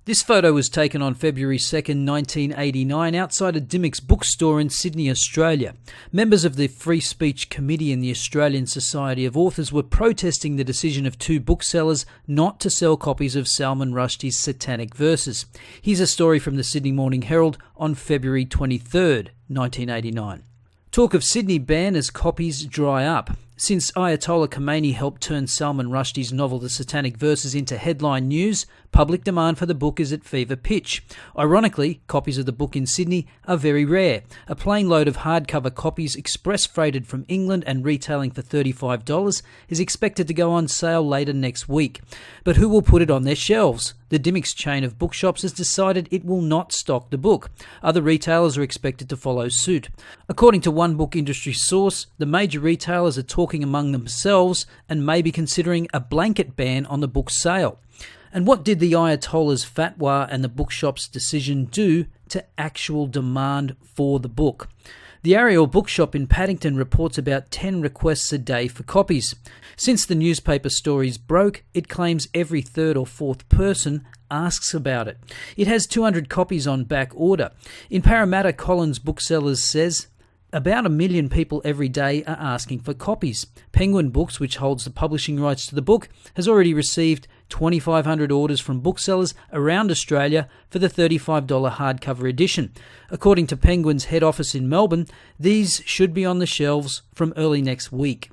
This photo was taken on February 2nd, 1989, outside a Whitcoulls Bookstore in Sydney, Australia. Members of the Free Speech Committee in the Australian Society of Authors were protesting the decision of two booksellers not to sell copies of Salman Rushdie's Satanic Verses. Here's a story from the Sydney Morning Herald on February 23rd, 1989. Talk of Sydney ban as copies dry up. Since Ayatollah Khomeini helped turn Salman Rushdie's novel The Satanic Verses into headline news, public demand for the book is at fever pitch. Ironically, copies of the book in Sydney are very rare. A plane load of hardcover copies express freighted from England and retailing for $35 is expected to go on sale later next week. But who will put it on their shelves? The Whitcoulls chain of bookshops has decided it will not stock the book. Other retailers are expected to follow suit. According to one book industry source, the major retailers are talking among themselves and may be considering a blanket ban on the book's sale. And what did the Ayatollah's fatwa and the bookshop's decision do to actual demand for the book? The Ariel Bookshop in Paddington reports about 10 requests a day for copies. Since the newspaper stories broke, it claims every third or fourth person asks about it. It has 200 copies on back order. In Parramatta, Collins Booksellers says about 1 million people every day are asking for copies. Penguin Books, which holds the publishing rights to the book, has already received 2,500 orders from booksellers around Australia for the $35 hardcover edition. According to Penguin's head office in Melbourne, these should be on the shelves from early next week.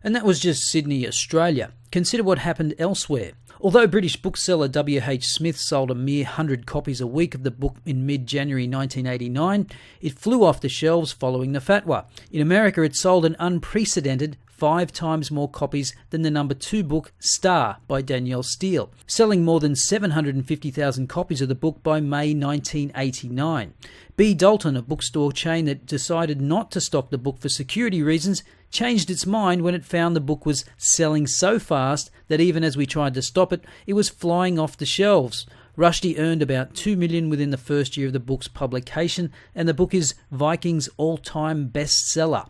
And that was just Sydney, Australia. Consider what happened elsewhere. Although British bookseller W.H. Smith sold a mere 100 copies a week of the book in mid-January 1989, it flew off the shelves following the fatwa. In America, it sold an unprecedented 5 times more copies than the number 2 book, Star, by Danielle Steele, selling more than 750,000 copies of the book by May 1989. B. Dalton, a bookstore chain that decided not to stock the book for security reasons, changed its mind when it found the book was selling so fast that even as we tried to stop it, it was flying off the shelves. Rushdie earned about $2 million within the first year of the book's publication, and the book is Viking's all-time bestseller.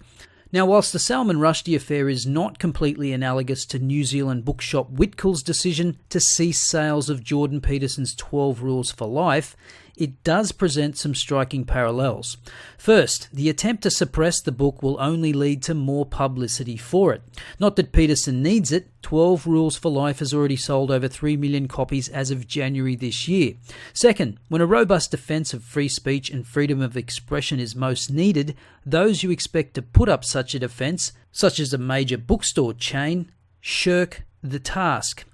Now, whilst the Salman Rushdie affair is not completely analogous to New Zealand bookshop Whitcoulls' decision to cease sales of Jordan Peterson's 12 Rules for Life, it does present some striking parallels. First, the attempt to suppress the book will only lead to more publicity for it. Not that Peterson needs it. 12 Rules for Life has already sold over 3 million copies as of January this year. Second, when a robust defence of free speech and freedom of expression is most needed, those you expect to put up such a defence, such as a major bookstore chain, shirk the task.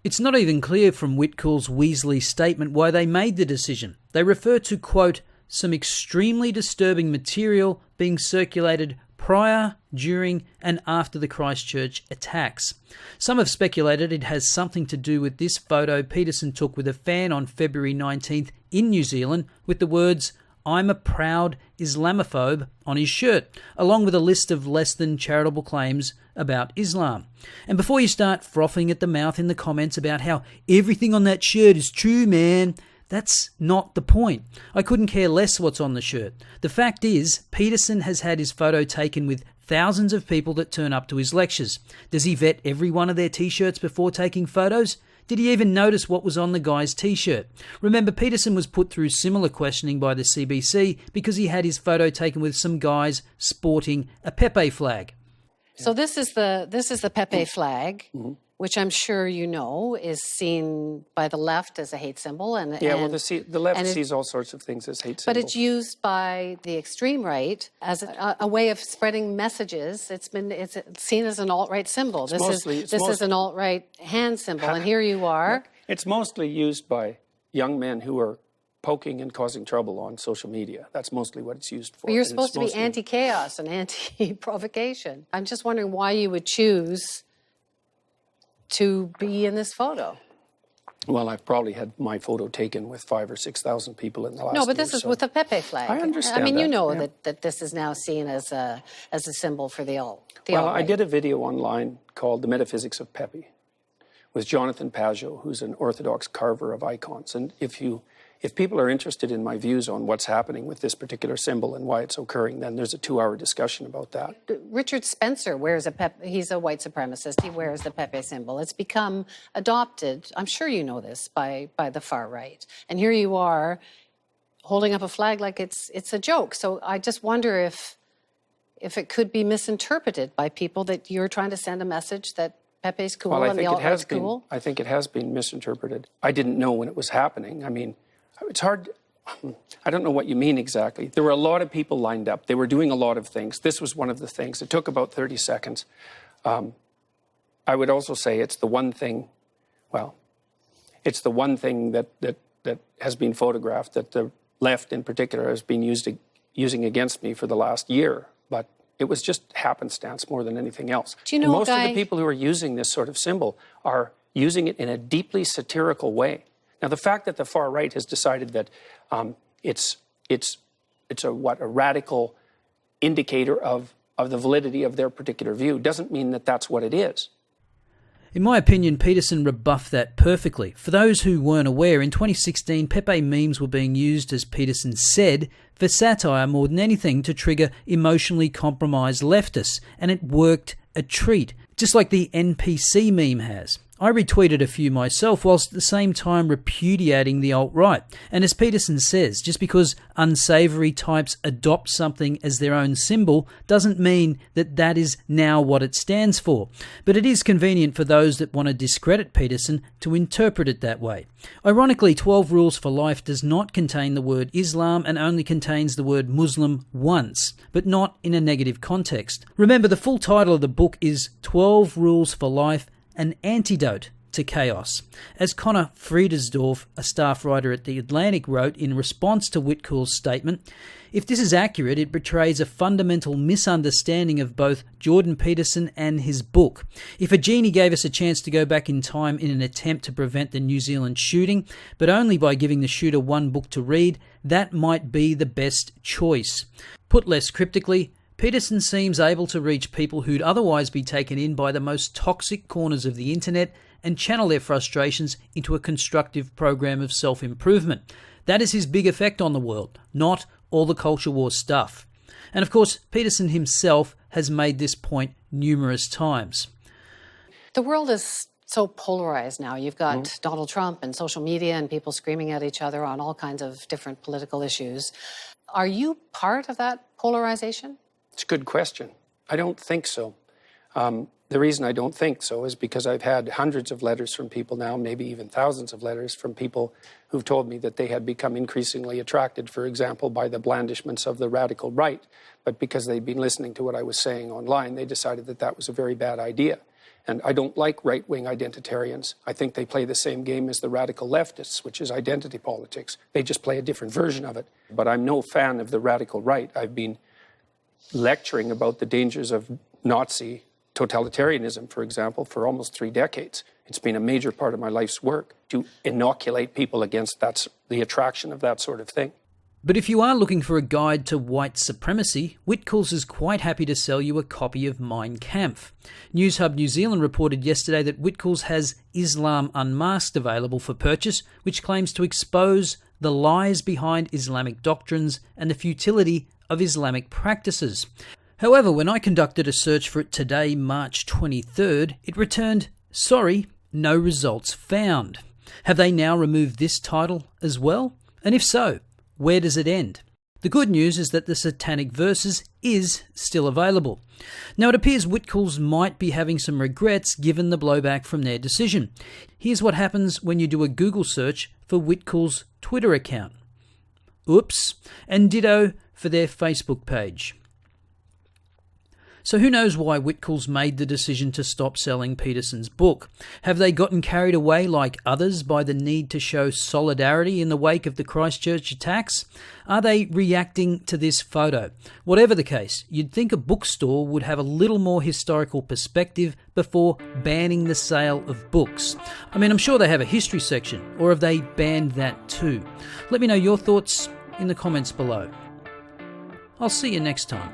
It's not even clear from Whitcoulls' Weasley statement why they made the decision. They refer to, quote, some extremely disturbing material being circulated prior, during and after the Christchurch attacks. Some have speculated it has something to do with this photo Peterson took with a fan on February 19th in New Zealand with the words, I'm a proud Islamophobe on his shirt, along with a list of less than charitable claims about Islam. And before you start frothing at the mouth in the comments about how everything on that shirt is true, man, that's not the point. I couldn't care less what's on the shirt. The fact is, Peterson has had his photo taken with thousands of people that turn up to his lectures. Does he vet every one of their t-shirts before taking photos? Did he even notice what was on the guy's t-shirt? Remember, Peterson was put through similar questioning by the CBC because he had his photo taken with some guys sporting a Pepe Flag. So this is the Pepe Flag, which I'm sure you know is seen by the left as a hate symbol, the left sees all sorts of things as hate symbols. But it's used by the extreme right as a way of spreading messages. It's seen as an alt-right symbol. This is an alt-right hand symbol, and here you are. It's mostly used by young men who are poking and causing trouble on social media. That's mostly what it's used for. But you're supposed to be anti-chaos and anti-provocation. I'm just wondering why you would choose to be in this photo. Well, I've probably had my photo taken with 5,000 or 6,000 people in the last year. No, but this is with the Pepe Flag. I understand. I mean, that, you know yeah. that this is now seen as a symbol for the alt. Well, I did a video online called The Metaphysics of Pepe with Jonathan Pageau, who's an Orthodox carver of icons. And if you if people are interested in my views on what's happening with this particular symbol and why it's occurring, then there's a 2-hour discussion about that. Richard Spencer wears he's a white supremacist. He wears the Pepe symbol. It's become adopted, I'm sure you know this, by the far right. And here you are holding up a flag like it's a joke. So I just wonder if it could be misinterpreted by people that you're trying to send a message that Pepe's cool and the alt-right's cool. I think it has been misinterpreted. I didn't know when it was happening. I mean, it's hard. I don't know what you mean exactly. There were a lot of people lined up. They were doing a lot of things. This was one of the things. It took about 30 seconds. I would also say it's the one thing, it's the one thing that has been photographed that the left in particular has been using against me for the last year. But it was just happenstance more than anything else. Do you know most of the people who are using this sort of symbol are using it in a deeply satirical way. Now, the fact that the far right has decided that it's a radical indicator of the validity of their particular view doesn't mean that that's what it is. In my opinion, Peterson rebuffed that perfectly. For those who weren't aware, in 2016, Pepe memes were being used, as Peterson said, for satire more than anything to trigger emotionally compromised leftists, and it worked a treat, just like the NPC meme has. I retweeted a few myself whilst at the same time repudiating the alt-right. And as Peterson says, just because unsavoury types adopt something as their own symbol doesn't mean that that is now what it stands for. But it is convenient for those that want to discredit Peterson to interpret it that way. Ironically, 12 Rules for Life does not contain the word Islam and only contains the word Muslim once, but not in a negative context. Remember, the full title of the book is 12 Rules for Life, An Antidote to Chaos. As Connor Friedersdorf, a staff writer at The Atlantic, wrote in response to Whitcoulls' statement, if this is accurate, it betrays a fundamental misunderstanding of both Jordan Peterson and his book. If a genie gave us a chance to go back in time in an attempt to prevent the New Zealand shooting, but only by giving the shooter one book to read, that might be the best choice. Put less cryptically, Peterson seems able to reach people who'd otherwise be taken in by the most toxic corners of the internet and channel their frustrations into a constructive program of self-improvement. That is his big effect on the world, not all the culture war stuff. And of course, Peterson himself has made this point numerous times. The world is so polarized now. You've got Donald Trump and social media and people screaming at each other on all kinds of different political issues. Are you part of that polarization? It's a good question. I don't think so. The reason I don't think so is because I've had hundreds of letters from people now, maybe even thousands of letters from people who've told me that they had become increasingly attracted, for example, by the blandishments of the radical right. But because they'd been listening to what I was saying online, they decided that that was a very bad idea. And I don't like right-wing identitarians. I think they play the same game as the radical leftists, which is identity politics. They just play a different version of it. But I'm no fan of the radical right. I've been lecturing about the dangers of Nazi totalitarianism, for example, for almost 3 decades. It's been a major part of my life's work to inoculate people against the attraction of that sort of thing. But if you are looking for a guide to white supremacy, Whitcoulls is quite happy to sell you a copy of Mein Kampf. News Hub New Zealand reported yesterday that Whitcoulls has Islam Unmasked available for purchase, which claims to expose the lies behind Islamic doctrines and the futility of Islamic practices. However, when I conducted a search for it today, March 23rd, it returned, sorry, no results found. Have they now removed this title as well? And if so, where does it end? The good news is that the Satanic Verses is still available. Now, it appears Whitcoulls might be having some regrets given the blowback from their decision. Here's what happens when you do a Google search for Whitcoulls' Twitter account. Oops, and ditto for their Facebook page. So who knows why Whitcoulls made the decision to stop selling Peterson's book? Have they gotten carried away like others by the need to show solidarity in the wake of the Christchurch attacks? Are they reacting to this photo? Whatever the case, you'd think a bookstore would have a little more historical perspective before banning the sale of books. I mean, I'm sure they have a history section, or have they banned that too? Let me know your thoughts in the comments below. I'll see you next time.